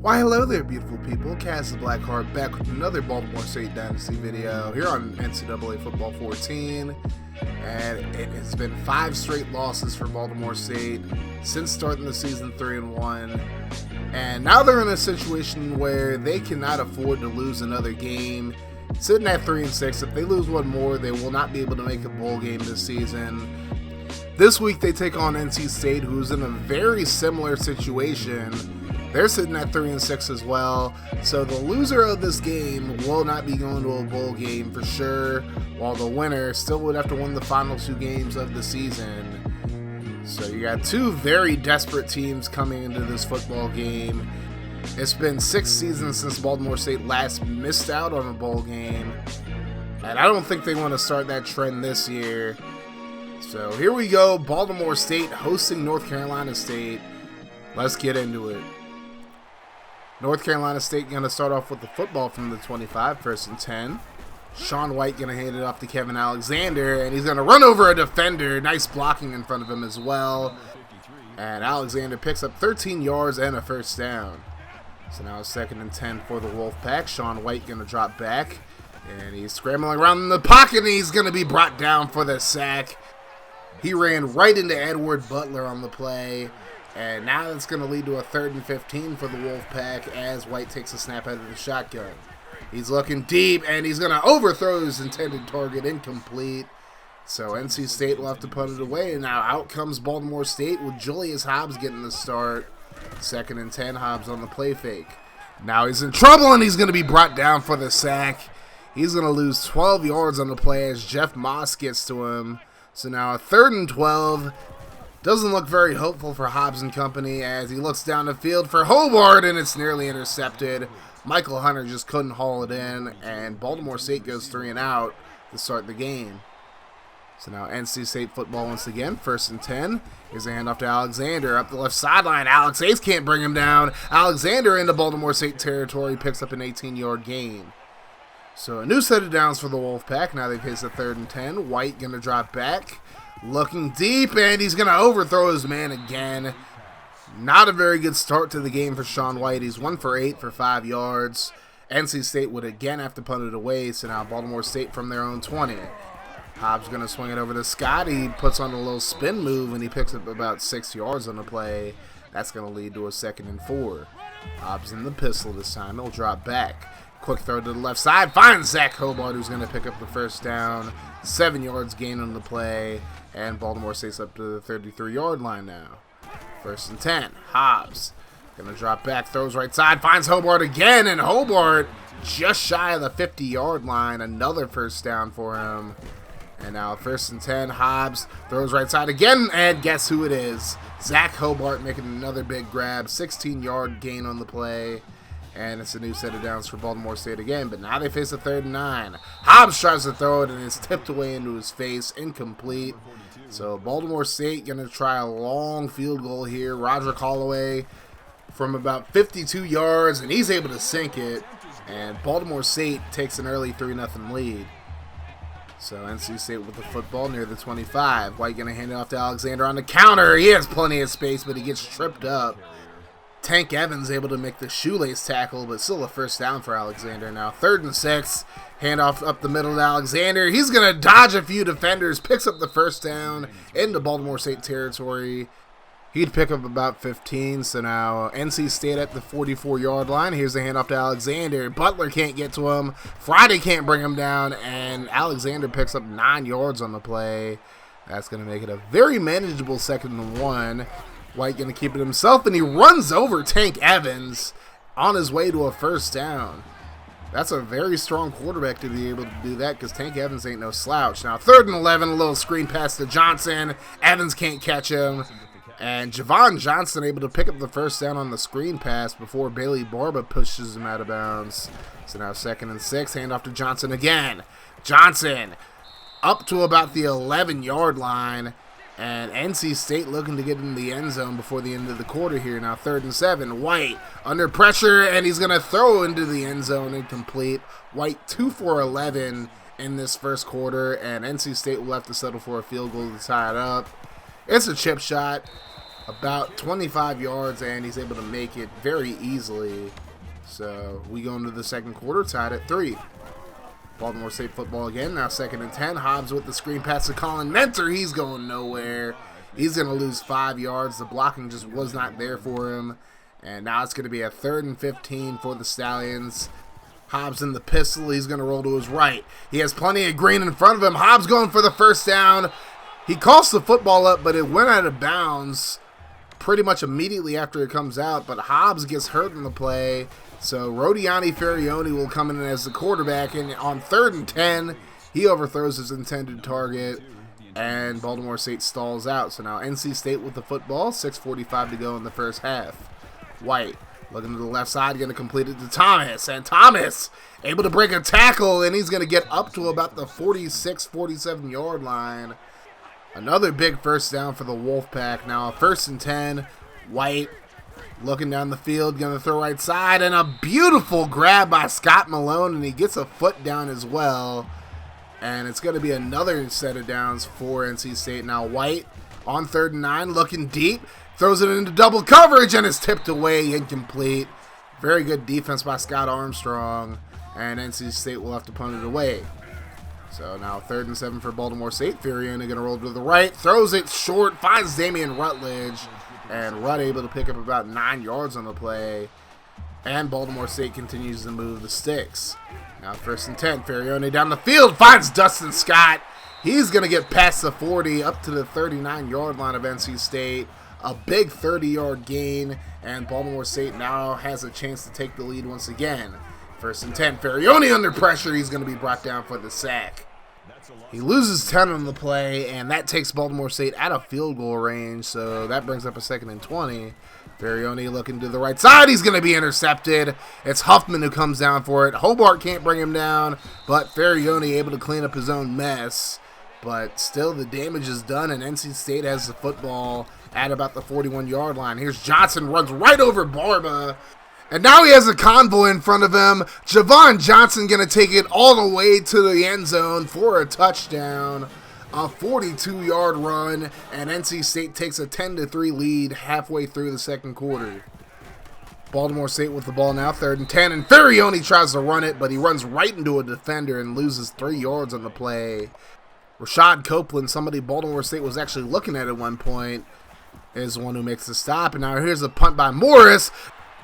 Why hello there beautiful people, Caz Blackheart back with another Baltimore State Dynasty video here on NCAA Football 14, and it has been 5 straight losses for Baltimore State since starting the season 3-1, and now they're in a situation where they cannot afford to lose another game. Sitting at 3-6, if they lose one more, they will not be able to make a bowl game this season. This week they take on NC State, who's in a very similar situation. They're sitting at 3-6 as well, so the loser of this game will not be going to a bowl game for sure, while the winner still would have to win the final 2 games of the season. So you got 2 very desperate teams coming into this football game. It's been 6 seasons since Baltimore State last missed out on a bowl game, and I don't think they want to start that trend this year. So here we go, Baltimore State hosting North Carolina State. Let's get into it. North Carolina State going to start off with the football from the 25, 1st and 10. Sean White going to hand it off to Kevin Alexander, and he's going to run over a defender. Nice blocking in front of him as well. And Alexander picks up 13 yards and a 1st down. So now it's 2nd and 10 for the Wolfpack. Sean White going to drop back, and he's scrambling around in the pocket, and he's going to be brought down for the sack. He ran right into Edward Butler on the play. And now it's going to lead to a 3rd and 15 for the Wolfpack as White takes a snap out of the shotgun. He's looking deep, and he's going to overthrow his intended target, incomplete. So NC State will have to put it away. And now out comes Baltimore State with Julius Hobbs getting the start. 2nd and 10, Hobbs on the play fake. Now he's in trouble, and he's going to be brought down for the sack. He's going to lose 12 yards on the play as Jeff Moss gets to him. So now a 3rd and 12. Doesn't look very hopeful for Hobbs and company as he looks down the field for Hobart, and it's nearly intercepted. Michael Hunter just couldn't haul it in, and Baltimore State goes 3 and out to start the game. So now NC State football once again, 1st and 10. Here's a handoff to Alexander up the left sideline. Alex Ace can't bring him down. Alexander into Baltimore State territory picks up an 18-yard gain. So a new set of downs for the Wolfpack. Now they face a 3rd and 10. White going to drop back. Looking deep, and he's going to overthrow his man again. Not a very good start to the game for Sean White. He's 1 for 8 for 5 yards. NC State would again have to punt it away, so now Baltimore State from their own 20. Hobbs going to swing it over to Scott. He puts on a little spin move, and he picks up about 6 yards on the play. That's going to lead to a 2nd and 4. Hobbs in the pistol this time. He'll drop back. Quick throw to the left side. Finds Zach Hobart, who's going to pick up the 1st down. 7 yards gain on the play. And Baltimore State's up to the 33-yard line now. 1st and 10. Hobbs going to drop back. Throws right side. Finds Hobart again. And Hobart just shy of the 50-yard line. Another 1st down for him. And now 1st and 10. Hobbs throws right side again. And guess who it is? Zach Hobart making another big grab. 16-yard gain on the play. And it's a new set of downs for Baltimore State again. But now they face a 3rd and 9. Hobbs tries to throw it, and it's tipped away into his face. Incomplete. So Baltimore State going to try a long field goal here. Roger Holloway from about 52 yards, and he's able to sink it. And Baltimore State takes an early 3-0 lead. So NC State with the football near the 25. White going to hand it off to Alexander on the counter. He has plenty of space, but he gets tripped up. Tank Evans able to make the shoelace tackle, but still a 1st down for Alexander. Now 3rd and 6, handoff up the middle to Alexander. He's going to dodge a few defenders, picks up the 1st down into Baltimore State territory. He'd pick up about 15, so now NC State at the 44-yard line. Here's the handoff to Alexander. Butler can't get to him. Friday can't bring him down, and Alexander picks up 9 yards on the play. That's going to make it a very manageable 2nd and 1. White going to keep it himself, and he runs over Tank Evans on his way to a 1st down. That's a very strong quarterback to be able to do that because Tank Evans ain't no slouch. Now 3rd and 11, a little screen pass to Johnson. Evans can't catch him. And Javon Johnson able to pick up the 1st down on the screen pass before Bailey Barba pushes him out of bounds. So now 2nd and 6, handoff to Johnson again. Johnson up to about the 11-yard line. And NC State looking to get in the end zone before the end of the quarter here. Now 3rd and 7. White under pressure, and he's going to throw into the end zone, incomplete. White 2 for 11 in this 1st quarter, and NC State will have to settle for a field goal to tie it up. It's a chip shot. about 25 yards, and he's able to make it very easily. So we go into the second quarter, tied at 3. Baltimore State football again, now 2nd and 10. Hobbs with the screen pass to Colin Mentor. He's going nowhere. He's going to lose 5 yards. The blocking just was not there for him. And now it's going to be a 3rd and 15 for the Stallions. Hobbs in the pistol. He's going to roll to his right. He has plenty of green in front of him. Hobbs going for the first down. He calls the football up, but it went out of bounds pretty much immediately after it comes out. But Hobbs gets hurt in the play. So Rodiani Ferrioni will come in as the quarterback, and on 3rd and 10, he overthrows his intended target, and Baltimore State stalls out. So now NC State with the football, 6:45 to go in the first half. White looking to the left side, going to complete it to Thomas, and Thomas able to break a tackle, and he's going to get up to about the 46, 47-yard line. Another big first down for the Wolfpack. Now 1st and 10, White looking down the field, going to throw right side, and a beautiful grab by Scott Malone, and he gets a foot down as well. And it's going to be another set of downs for NC State. Now White on 3rd and 9, looking deep, throws it into double coverage, and is tipped away, incomplete. Very good defense by Scott Armstrong, and NC State will have to punt it away. So now 3rd and 7 for Baltimore State. Ferrioni going to roll to the right, throws it short, finds Damian Rutledge, and Rudd able to pick up about 9 yards on the play. And Baltimore State continues to move the sticks. Now 1st and 10, Ferrioni down the field, finds Dustin Scott. He's going to get past the 40 up to the 39-yard line of NC State. A big 30-yard gain, and Baltimore State now has a chance to take the lead once again. 1st and 10, Ferrioni under pressure. He's going to be brought down for the sack. He loses 10 on the play, and that takes Baltimore State out of field goal range, so that brings up a 2nd and 20. Ferrioni looking to the right side. He's going to be intercepted. It's Huffman who comes down for it. Hobart can't bring him down, but Ferrioni able to clean up his own mess. But still, the damage is done, and NC State has the football at about the 41-yard line. Here's Johnson, runs right over Barba. And now he has a convoy in front of him. Javon Johnson going to take it all the way to the end zone for a touchdown. A 42-yard run, and NC State takes a 10-3 lead halfway through the second quarter. Baltimore State with the ball now, 3rd and 10, and Ferrioni tries to run it, but he runs right into a defender and loses 3 yards on the play. Rashad Copeland, somebody Baltimore State was actually looking at one point, is the one who makes the stop. And now here's a punt by Morris.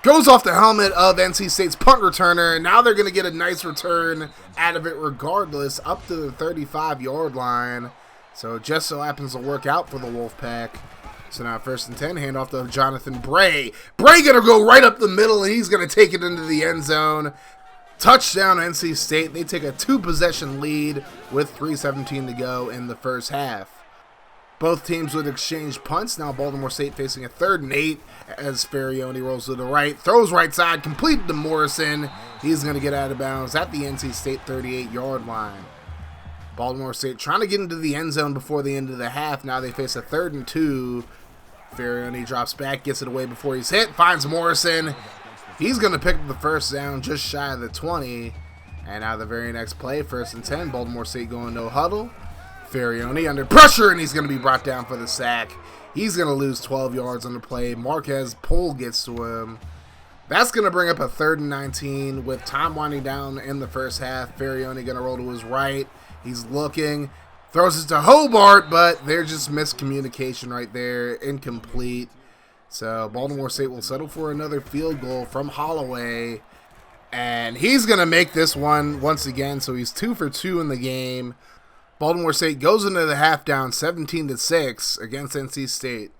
Goes off the helmet of NC State's punt returner, and now they're going to get a nice return out of it regardless, up to the 35-yard line. So it just so happens to work out for the Wolfpack. So now 1st and 10, handoff to Jonathan Bray. Bray going to go right up the middle, and he's going to take it into the end zone. Touchdown NC State. They take a 2-possession lead with 3:17 to go in the first half. Both teams would exchange punts. Now Baltimore State facing a 3rd and 8 as Ferrioni rolls to the right. Throws right side, completed to Morrison. He's going to get out of bounds at the NC State 38-yard line. Baltimore State trying to get into the end zone before the end of the half. Now they face a 3rd and 2. Ferrioni drops back, gets it away before he's hit, finds Morrison. He's going to pick up the first down just shy of the 20. And now the very next play, 1st and 10, Baltimore State going no huddle. Ferrioni under pressure, and he's going to be brought down for the sack. He's going to lose 12 yards on the play. Marquez Pohl gets to him. That's going to bring up a 3rd and 19 with time winding down in the first half. Ferrioni going to roll to his right. He's looking. Throws it to Hobart, but there's just miscommunication right there. Incomplete. So Baltimore State will settle for another field goal from Holloway. And he's going to make this one once again. So he's 2 for 2 in the game. Baltimore State goes into the half down 17-6 against NC State.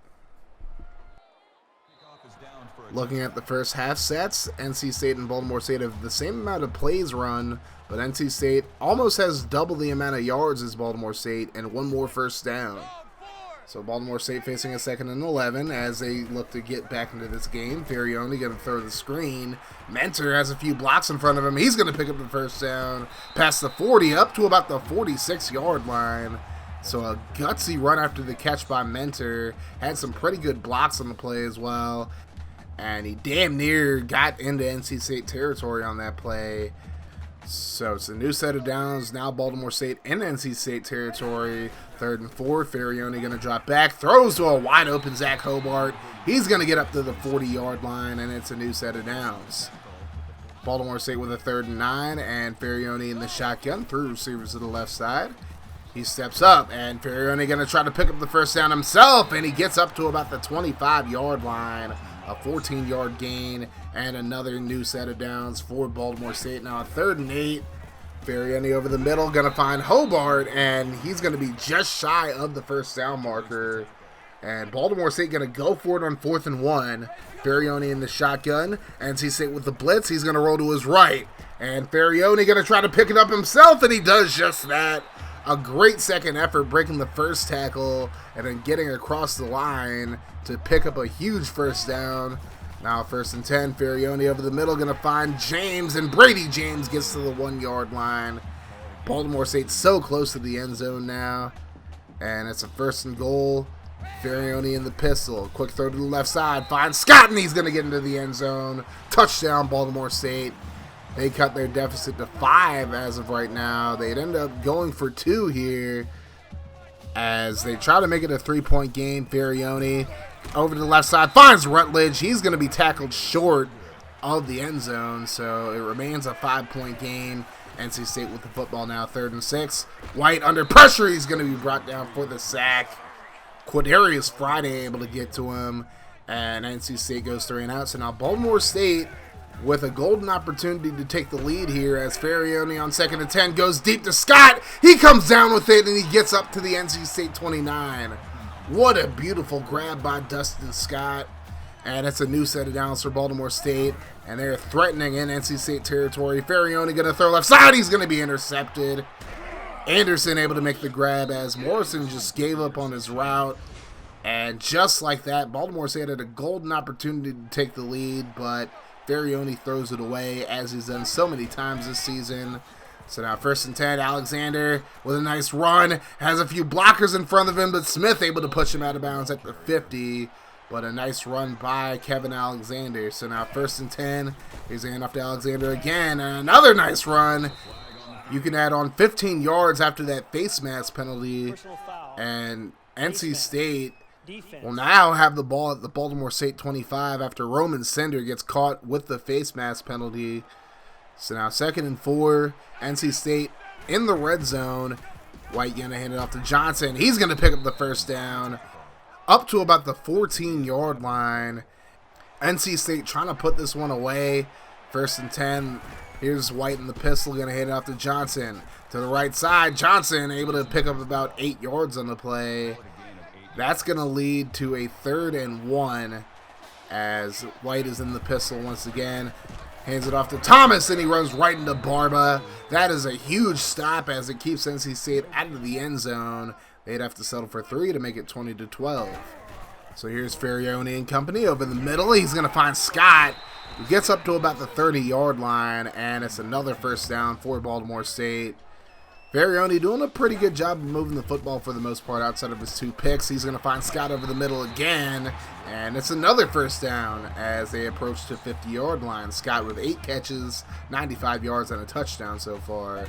Looking at the first half sets, NC State and Baltimore State have the same amount of plays run, but NC State almost has double the amount of yards as Baltimore State and 1 more first down. So Baltimore State facing a 2nd and 11 as they look to get back into this game. Ferrioni going to throw the screen. Mentor has a few blocks in front of him. He's going to pick up the first down past the 40 up to about the 46-yard line. So a gutsy run after the catch by Mentor. Had some pretty good blocks on the play as well. And he damn near got into NC State territory on that play. So it's a new set of downs. Now Baltimore State in NC State territory. 3rd and 4. Ferrione going to drop back. Throws to a wide open Zach Hobart. He's going to get up to the 40-yard line, and it's a new set of downs. Baltimore State with a 3rd and 9, and Ferrione in the shotgun. 3 receivers to the left side. He steps up, and Ferrione going to try to pick up the first down himself, and he gets up to about the 25-yard line. A 14-yard gain, and another new set of downs for Baltimore State. Now a 3rd and 8. Ferrione over the middle, going to find Hobart, and he's going to be just shy of the first down marker. And Baltimore State going to go for it on 4th and 1. Ferrione in the shotgun. NC State with the blitz. He's going to roll to his right. And Ferrione going to try to pick it up himself, and he does just that. A great second effort breaking the first tackle and then getting across the line to pick up a huge first down. Now 1st and 10, Ferrione over the middle, going to find James, and Brady James gets to the 1-yard line. Baltimore State so close to the end zone now, and it's a 1st and goal. Ferrione in the pistol, quick throw to the left side, finds Scott, and he's going to get into the end zone. Touchdown Baltimore State. They cut their deficit to 5 as of right now. They'd end up going for 2 here as they try to make it a 3-point game. Ferrione over to the left side finds Rutledge. He's going to be tackled short of the end zone, so it remains a 5-point game. NC State with the football now, 3rd and 6. White under pressure. He's going to be brought down for the sack. Quadarius Friday able to get to him, and NC State goes 3 and out. So now Baltimore State with a golden opportunity to take the lead here as Ferrione on 2nd and 10 goes deep to Scott. He comes down with it, and he gets up to the NC State 29. What a beautiful grab by Dustin Scott. And it's a new set of downs for Baltimore State, and they're threatening in NC State territory. Ferrione going to throw left side. He's going to be intercepted. Anderson able to make the grab as Morrison just gave up on his route. And just like that, Baltimore State had a golden opportunity to take the lead, but Ferrione throws it away as he's done so many times this season. So now 1st and 10, Alexander with a nice run, has a few blockers in front of him, but Smith able to push him out of bounds at the 50. But a nice run by Kevin Alexander. So now 1st and 10, here's the handoff to Alexander again, and another nice run. You can add on 15 yards after that face mask penalty, and NC State will now have the ball at the Baltimore State 25 after Roman Sender gets caught with the face mask penalty. So now 2nd and 4, NC State in the red zone. White going to hand it off to Johnson. He's going to pick up the first down up to about the 14-yard line. NC State trying to put this one away. 1st and 10. Here's White in the pistol, going to hand it off to Johnson. To the right side, Johnson able to pick up about 8 yards on the play. That's going to lead to a 3rd and 1 as White is in the pistol once again. Hands it off to Thomas, and he runs right into Barba. That is a huge stop as it keeps NC State out of the end zone. They'd have to settle for 3 to make it 20-12. So here's Ferrione and company over the middle. He's going to find Scott, who gets up to about the 30-yard line, and it's another first down for Baltimore State. Ferrione doing a pretty good job of moving the football for the most part outside of his 2 picks. He's going to find Scott over the middle again, and it's another first down as they approach the 50-yard line. Scott with 8 catches, 95 yards, and a touchdown so far.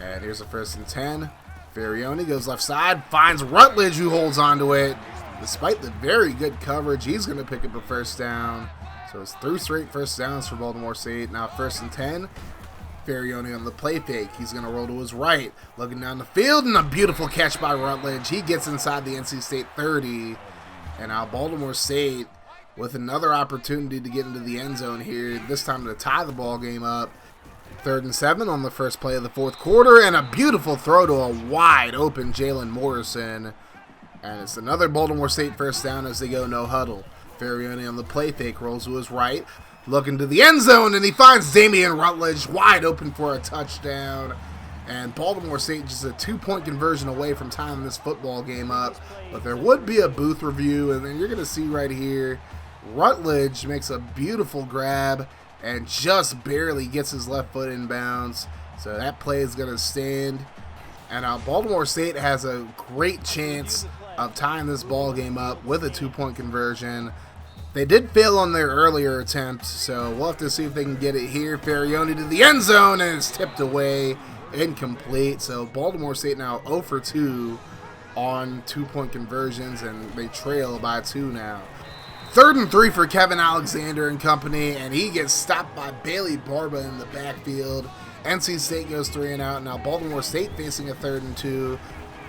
And here's a 1st and 10. Ferrione goes left side, finds Rutledge, who holds onto it. Despite the very good coverage, he's going to pick up a first down. So it's 3 straight first downs for Baltimore State. Now 1st and 10. Ferrione on the play fake. He's going to roll to his right. Looking down the field, and a beautiful catch by Rutledge. He gets inside the NC State 30. And now Baltimore State with another opportunity to get into the end zone here, this time to tie the ball game up. 3rd and 7 on the first play of the 4th quarter, and a beautiful throw to a wide open Jalen Morrison. And it's another Baltimore State first down as they go no huddle. Ferrione on the play fake rolls to his right, looking to the end zone, and he finds Damian Rutledge wide open for a touchdown. And Baltimore State just a 2-point conversion away from tying this football game up. But there would be a booth review, and then you're going to see right here, Rutledge makes a beautiful grab and just barely gets his left foot in bounds. So that play is going to stand. And now Baltimore State has a great chance of tying this ball game up with a 2-point conversion. They did fail on their earlier attempt, so we'll have to see if they can get it here. Ferrione to the end zone, and it's tipped away, incomplete. So Baltimore State now 0 for 2 on 2-point conversions, and they trail by 2 now. 3rd and 3 for Kevin Alexander and company, and he gets stopped by Bailey Barba in the backfield. NC State goes 3 and out. Now Baltimore State facing a 3rd and 2.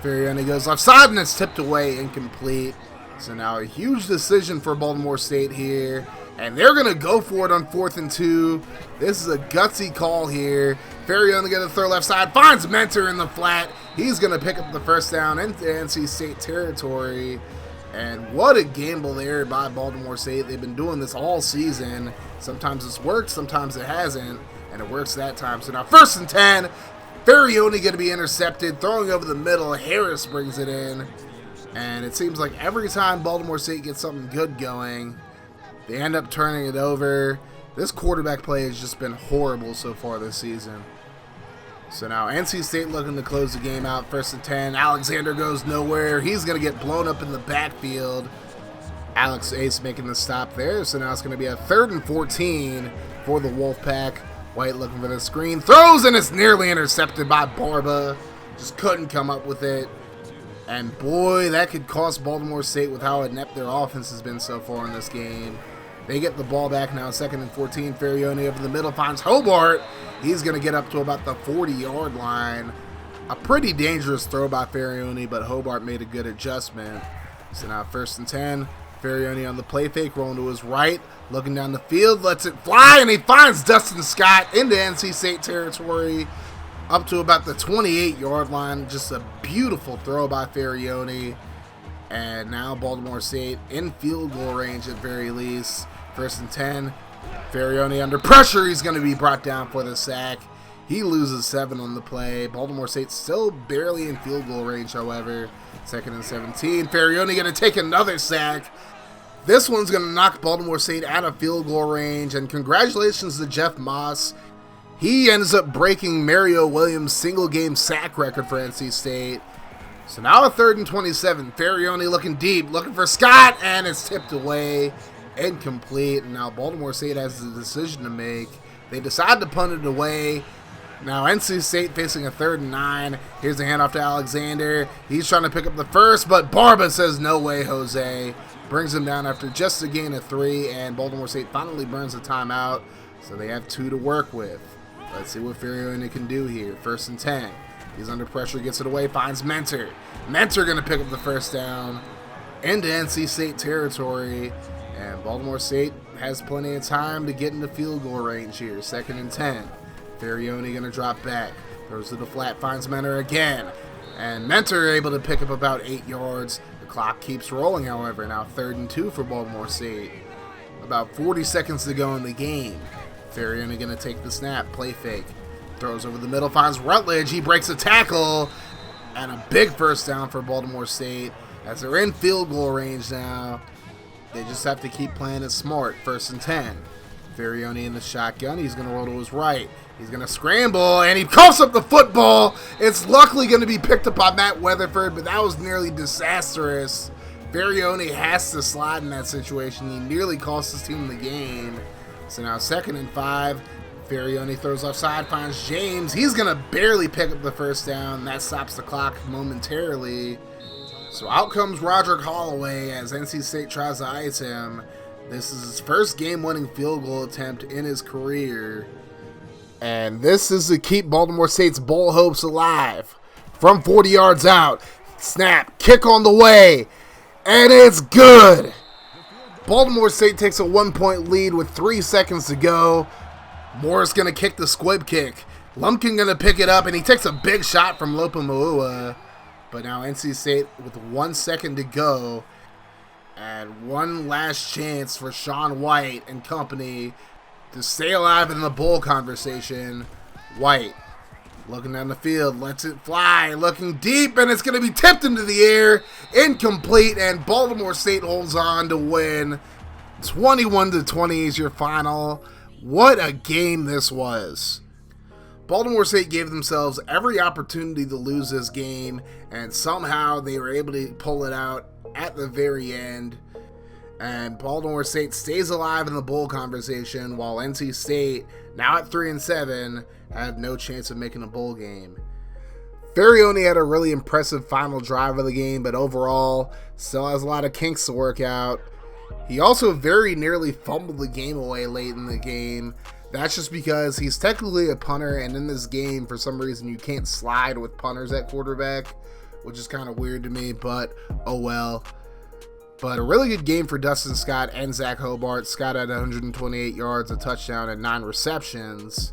Ferrione goes left side, and it's tipped away, incomplete. So now a huge decision for Baltimore State here, and they're going to go for it on 4th and 2. This is a gutsy call here. Ferrione going to throw left side, finds Mentor in the flat. He's going to pick up the first down into NC State territory. And what a gamble there by Baltimore State. They've been doing this all season. Sometimes it's worked, sometimes it hasn't, and it works that time. So now 1st and 10. Ferrione going to be intercepted, throwing over the middle. Harris brings it in. And it seems like every time Baltimore State gets something good going, they end up turning it over. This quarterback play has just been horrible so far this season. So now NC State looking to close the game out. 1st and 10. Alexander goes nowhere. He's going to get blown up in the backfield. Alex Ace making the stop there. So now it's going to be a 3rd and 14 for the Wolfpack. White looking for the screen. Throws, and it's nearly intercepted by Barba. Just couldn't come up with it. And boy, that could cost Baltimore State with how inept their offense has been so far in this game. They get the ball back now, 2nd and 14. Ferrione over the middle finds Hobart. He's going to get up to about the 40-yard line. A pretty dangerous throw by Ferrione, but Hobart made a good adjustment. So now 1st and 10. Ferrione on the play fake, rolling to his right, looking down the field, lets it fly, and he finds Dustin Scott into NC State territory. Up to about the 28-yard line. Just a beautiful throw by Ferrione. And now Baltimore State in field goal range at very least. 1st and 10. Ferrione under pressure. He's going to be brought down for the sack. He loses 7 on the play. Baltimore State still barely in field goal range, however. 2nd and 17. Ferrione going to take another sack. This one's going to knock Baltimore State out of field goal range. And congratulations to Jeff Moss. He ends up breaking Mario Williams' single-game sack record for NC State. So now a 3rd and 27. Ferrione looking deep, looking for Scott, and it's tipped away. Incomplete. And now Baltimore State has a decision to make. They decide to punt it away. Now NC State facing a 3rd and 9. Here's the handoff to Alexander. He's trying to pick up the first, but Barba says, no way, Jose. Brings him down after just a gain of 3, and Baltimore State finally burns the timeout. So they have 2 to work with. Let's see what Ferrione can do here. 1st and 10. He's under pressure, gets it away, finds Mentor. Mentor going to pick up the first down into NC State territory. And Baltimore State has plenty of time to get into field goal range here. 2nd and 10. Ferrione going to drop back. Throws to the flat, finds Mentor again. And Mentor able to pick up about 8 yards. The clock keeps rolling, however. Now 3rd and 2 for Baltimore State. About 40 seconds to go in the game. Ferrione going to take the snap, play fake. Throws over the middle, finds Rutledge. He breaks a tackle. And a big first down for Baltimore State. As they're in field goal range now. They just have to keep playing it smart. 1st and 10. Ferrione in the shotgun. He's going to roll to his right. He's going to scramble, and he coughs up the football. It's luckily going to be picked up by Matt Weatherford, but that was nearly disastrous. Ferrione has to slide in that situation. He nearly cost his team the game. So now 2nd and 5. Ferrione throws offside, finds James. He's going to barely pick up the first down. That stops the clock momentarily. So out comes Roderick Holloway as NC State tries to ice him. This is his first game-winning field goal attempt in his career. And this is to keep Baltimore State's bowl hopes alive. From 40 yards out. Snap, kick on the way. And it's good. Baltimore State takes a 1-point lead with 3 seconds to go. Morris going to kick the squib kick. Lumpkin going to pick it up, and he takes a big shot from Lopamua. But now NC State with 1 second to go. And one last chance for Sean White and company to stay alive in the bowl conversation. White looking down the field, lets it fly, looking deep, and it's going to be tipped into the air. Incomplete, and Baltimore State holds on to win. 21-20 is your final. What a game this was. Baltimore State gave themselves every opportunity to lose this game, and somehow they were able to pull it out at the very end. And Baltimore State stays alive in the bowl conversation, while NC State, now at 3-7, have no chance of making a bowl game. Ferrioni had a really impressive final drive of the game, but overall, still has a lot of kinks to work out. He also very nearly fumbled the game away late in the game. That's just because he's technically a punter, and in this game, for some reason, you can't slide with punters at quarterback, which is kind of weird to me, but oh well. But a really good game for Dustin Scott and Zach Hobart. Scott had 128 yards, a touchdown, and 9 receptions.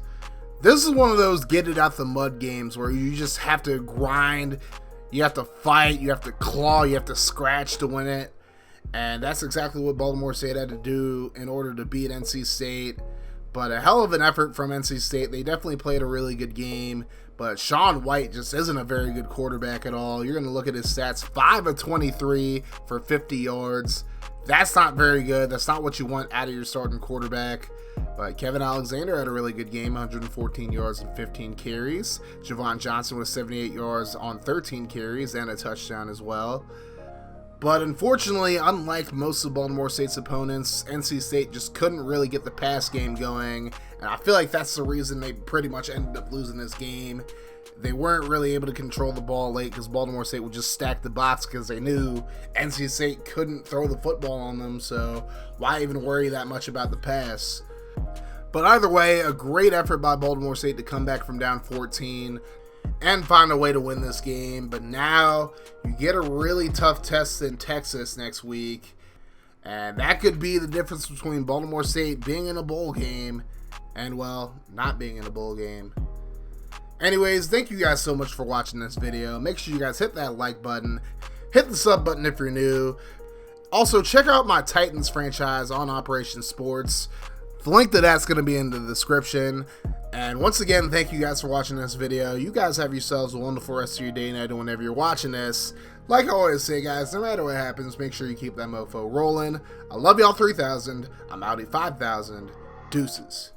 This is one of those get it out the mud games where you just have to grind, you have to fight, you have to claw, you have to scratch to win it. And that's exactly what Baltimore State had to do in order to beat NC State. But a hell of an effort from NC State. They definitely played a really good game. But Sean White just isn't a very good quarterback at all. You're going to look at his stats. 5 of 23 for 50 yards. That's not very good. That's not what you want out of your starting quarterback. But Kevin Alexander had a really good game. 114 yards and 15 carries. Javon Johnson with 78 yards on 13 carries and a touchdown as well. But unfortunately, unlike most of Baltimore State's opponents, NC State just couldn't really get the pass game going. And I feel like that's the reason they pretty much ended up losing this game. They weren't really able to control the ball late because Baltimore State would just stack the box because they knew NC State couldn't throw the football on them. So why even worry that much about the pass? But either way, a great effort by Baltimore State to come back from down 14 and find a way to win this game. But now you get a really tough test in Texas next week, and that could be the difference between Baltimore State being in a bowl game and, well, not being in a bowl game. Anyways, thank you guys so much for watching this video. Make sure you guys hit that like button, hit the sub button if you're new. Also, check out my Titans franchise on Operation Sports. The link to that's going to be in the description. And once again, thank you guys for watching this video. You guys have yourselves a wonderful rest of your day and night whenever you're watching this. Like I always say, guys, no matter what happens, make sure you keep that mofo rolling. I love y'all 3,000. I'm out at 5,000. Deuces.